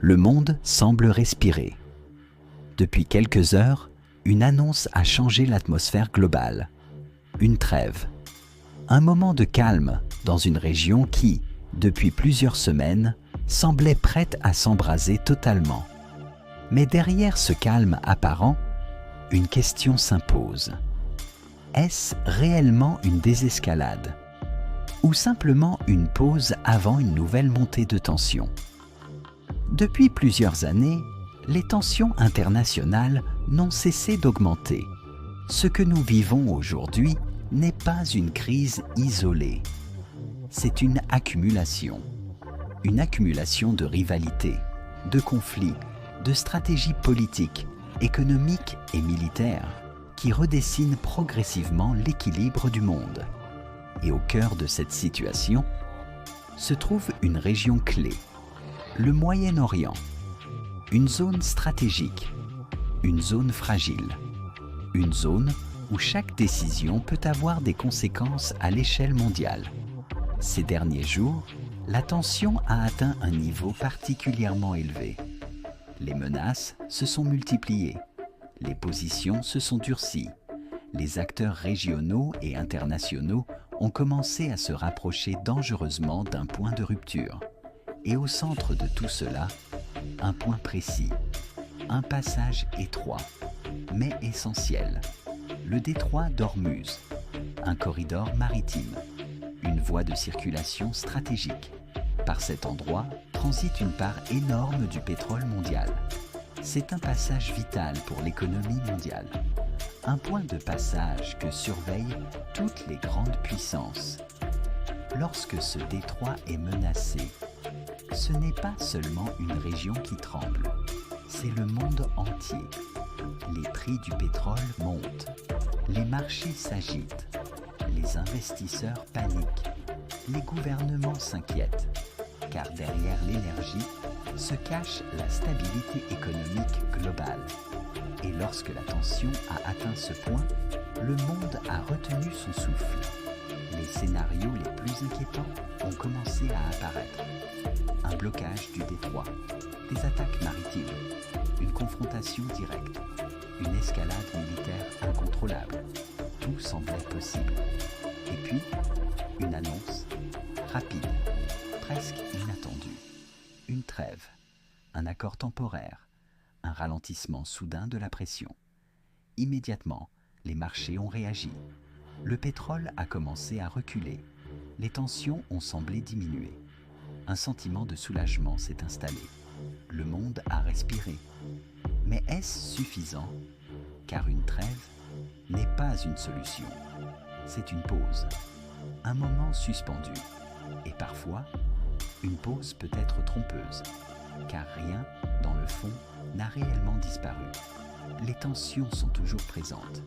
Le monde semble respirer. Depuis quelques heures, une annonce a changé l'atmosphère globale. Une trêve. Un moment de calme dans une région qui, depuis plusieurs semaines, semblait prête à s'embraser totalement. Mais derrière ce calme apparent, une question s'impose. Est-ce réellement une désescalade? Ou simplement une pause avant une nouvelle montée de tension? Depuis plusieurs années, les tensions internationales n'ont cessé d'augmenter. Ce que nous vivons aujourd'hui n'est pas une crise isolée. C'est une accumulation de rivalités, de conflits, de stratégies politiques, économiques et militaires qui redessinent progressivement l'équilibre du monde. Et au cœur de cette situation se trouve une région clé, le Moyen-Orient, une zone stratégique, une zone fragile, une zone où chaque décision peut avoir des conséquences à l'échelle mondiale. Ces derniers jours, la tension a atteint un niveau particulièrement élevé. Les menaces se sont multipliées, les positions se sont durcies, les acteurs régionaux et internationaux ont commencé à se rapprocher dangereusement d'un point de rupture. Et au centre de tout cela, un point précis, un passage étroit, mais essentiel, le détroit d'Ormuz, un corridor maritime, une voie de circulation stratégique. Par cet endroit transite une part énorme du pétrole mondial. C'est un passage vital pour l'économie mondiale, un point de passage que surveillent toutes les grandes puissances. Lorsque ce détroit est menacé, ce n'est pas seulement une région qui tremble, c'est le monde entier. Les prix du pétrole montent, les marchés s'agitent, les investisseurs paniquent, les gouvernements s'inquiètent, car derrière l'énergie se cache la stabilité économique globale. Et lorsque la tension a atteint ce point, le monde a retenu son souffle. Les scénarios les plus inquiétants ont commencé à apparaître. Un blocage du détroit, des attaques maritimes, une confrontation directe, une escalade militaire incontrôlable. Tout semblait possible. Et puis, une annonce rapide, presque inattendue. Une trêve, un accord temporaire, un ralentissement soudain de la pression. Immédiatement, les marchés ont réagi. Le pétrole a commencé à reculer. Les tensions ont semblé diminuer. Un sentiment de soulagement s'est installé. Le monde a respiré. Mais est-ce suffisant? Car une trêve n'est pas une solution. C'est une pause, un moment suspendu. Et parfois, une pause peut être trompeuse, car rien, dans le fond, n'a réellement disparu. Les tensions sont toujours présentes.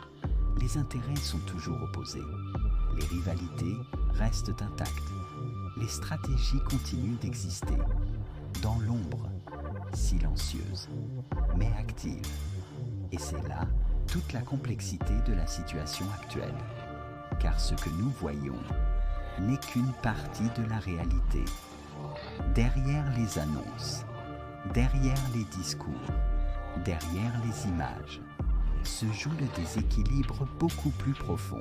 Les intérêts sont toujours opposés. Les rivalités restent intactes. Les stratégies continuent d'exister, dans l'ombre, silencieuses, mais actives. Et c'est là toute la complexité de la situation actuelle. Car ce que nous voyons n'est qu'une partie de la réalité. Derrière les annonces, derrière les discours, derrière les images, se joue le déséquilibre beaucoup plus profond.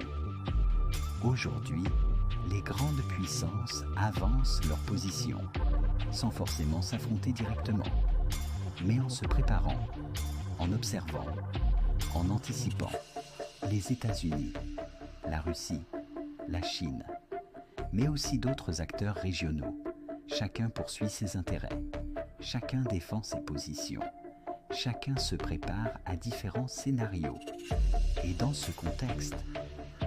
Aujourd'hui, les grandes puissances avancent leur position, sans forcément s'affronter directement, mais en se préparant, en observant, en anticipant. Les États-Unis, la Russie, la Chine, mais aussi d'autres acteurs régionaux. Chacun poursuit ses intérêts, chacun défend ses positions, chacun se prépare à différents scénarios. Et dans ce contexte,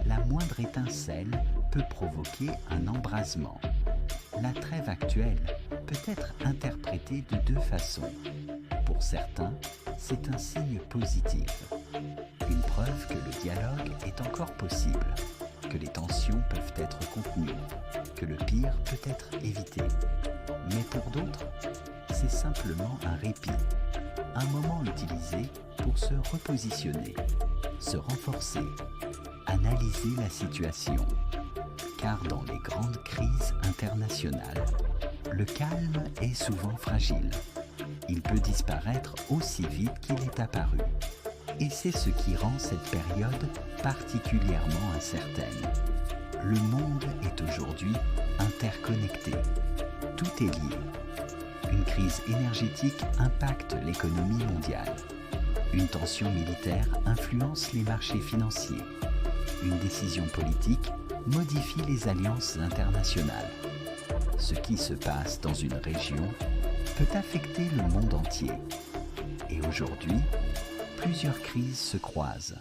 la moindre étincelle peut provoquer un embrasement. La trêve actuelle peut être interprétée de deux façons. Pour certains, c'est un signe positif, une preuve que le dialogue est encore possible, que les tensions peuvent être contenues, que le pire peut être évité. Mais pour d'autres, c'est simplement un répit, un moment utilisé pour se repositionner, se renforcer, analyser la situation. Car dans les grandes crises internationales, le calme est souvent fragile. il peut disparaître aussi vite qu'il est apparu. Et c'est ce qui rend cette période particulièrement incertaine. Le monde est aujourd'hui interconnecté. Tout est lié. Une crise énergétique impacte l'économie mondiale. Une tension militaire influence les marchés financiers. Une décision politique modifie les alliances internationales. Ce qui se passe dans une région peut affecter le monde entier. Et aujourd'hui, plusieurs crises se croisent,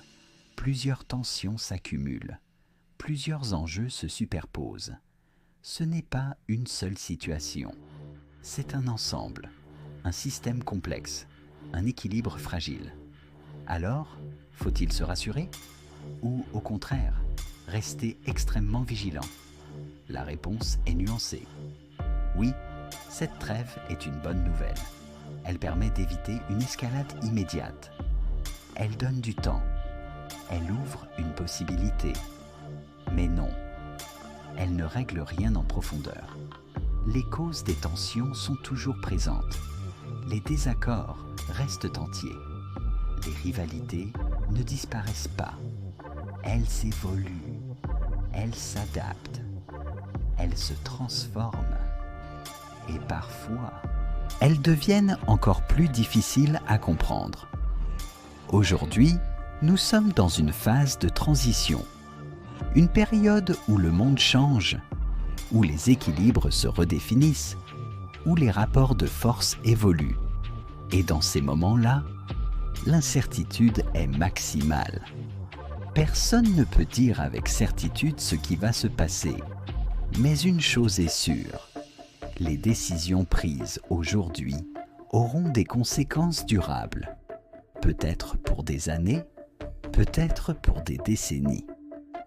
plusieurs tensions s'accumulent, plusieurs enjeux se superposent. Ce n'est pas une seule situation. C'est un ensemble, un système complexe, un équilibre fragile. Alors, faut-il se rassurer? Ou au contraire, rester extrêmement vigilant? La réponse est nuancée. Oui, cette trêve est une bonne nouvelle. Elle permet d'éviter une escalade immédiate. Elle donne du temps. Elle ouvre une possibilité. Mais non, elle ne règle rien en profondeur. Les causes des tensions sont toujours présentes. Les désaccords restent entiers. Les rivalités ne disparaissent pas. Elles évoluent. Elles s'adaptent. Elles se transforment. Et parfois, elles deviennent encore plus difficiles à comprendre. Aujourd'hui, nous sommes dans une phase de transition. Une période où le monde change, où les équilibres se redéfinissent, où les rapports de force évoluent. Et dans ces moments-là, l'incertitude est maximale. Personne ne peut dire avec certitude ce qui va se passer. Mais une chose est sûre, les décisions prises aujourd'hui auront des conséquences durables. Peut-être pour des années, peut-être pour des décennies.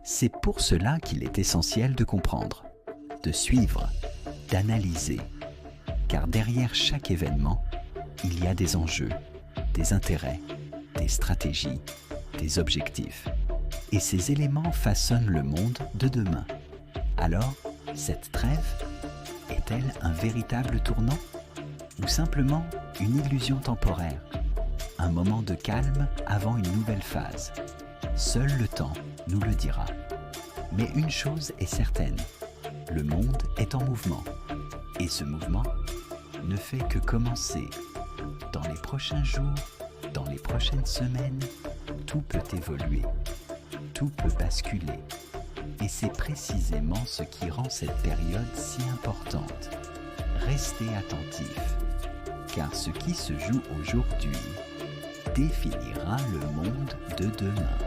C'est pour cela qu'il est essentiel de comprendre, de suivre, d'analyser. Car derrière chaque événement, il y a des enjeux, des intérêts, des stratégies, des objectifs. Et ces éléments façonnent le monde de demain. Alors, cette trêve est-elle un véritable tournant ou simplement une illusion temporaire? Un moment de calme avant une nouvelle phase. Seul le temps nous le dira. Mais une chose est certaine, le monde est en mouvement. Et ce mouvement ne fait que commencer. Dans les prochains jours, dans les prochaines semaines, tout peut évoluer. Tout peut basculer. Et c'est précisément ce qui rend cette période si importante. Restez attentifs, car ce qui se joue aujourd'hui définira le monde de demain.